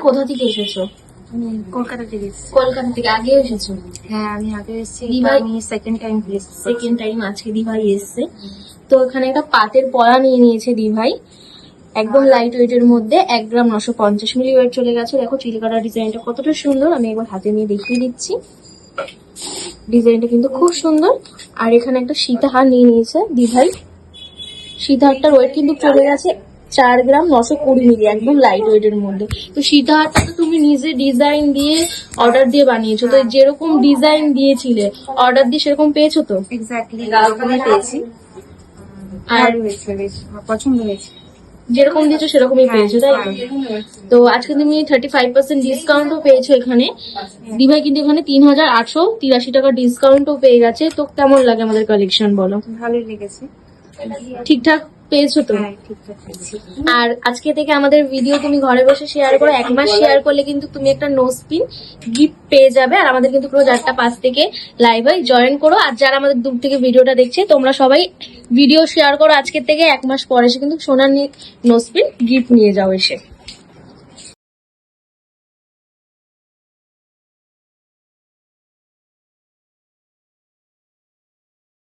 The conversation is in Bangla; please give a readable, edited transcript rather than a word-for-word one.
কোথা থেকে এসেছো? কলকাতা থেকে এসেছি। কলকাতা থেকে আগে এসেছো? হ্যাঁ আমি আগে এসেছি, দিভাই আমি সেকেন্ড টাইম সেকেন্ড টাইম আজকে দিভাই এসছে। তো এখানে একটা পাতের পড়া নিয়ে নিয়েছে দিভাই, একদম লাইট ওয়েটের মধ্যে 1 গ্রাম 950 মিলি ওয়েট চলে গেছে। দেখো চিলকাটা ডিজাইনটা কতটা সুন্দর, আমি একবার হাতে নিয়ে দেখিয়ে দিচ্ছি। ডিজাইনটা কিন্তু খুব সুন্দর। আর এখানে একটা সীতাহার নিয়ে নিয়েছে দিভাই। সীতাহারটার ওয়েট কিন্তু চলে গেছে 4 গ্রাম 920 মিলি, একদম লাইট ওয়েটের মধ্যে। তো সীতাহারটা তো তুমি নিজে ডিজাইন দিয়ে অর্ডার দিয়ে বানিয়েছো, তো যেরকম ডিজাইন দিয়েছিলে অর্ডার দিয়ে সেরকম পেয়েছো তো? এক্স্যাক্টলি এরকমই পেয়েছি। আর ভালো হয়েছে, বেশ পছন্দ হয়েছে। যেরকম দিয়েছো সেরকমই পেয়েছো, তাই তো? তো আজকে তুমি 35% ডিসকাউন্টও পেয়েছো এখানে। দিভাই কিন্তু এখানে 3883 টাকা ডিসকাউন্টও পেয়ে গেছে। তো কেমন লাগে আমাদের কালেকশন বলো? ভালোই লেগেছে। ঠিকঠাক পেয়েছো তো? হ্যাঁ ঠিকঠাক পেয়েছি। আর আজকে থেকে আমাদের ভিডিও তুমি ঘরে বসে শেয়ার করো, 1 মাস শেয়ার করলে কিন্তু তুমি একটা নোস্পিন গিফট পেয়ে যাবে। আর আমাদের কিন্তু পুরো 4টা 5 থেকে লাইভ হয়, জয়েন করো। আর যারা আমাদের দূর থেকে ভিডিওটা দেখছে তোমরা সবাই ভিডিও শেয়ার করো, আজকে থেকে 1 মাস পরে এসে কিন্তু সোনার নোস্পিন গিফট নিয়ে যাও এসে।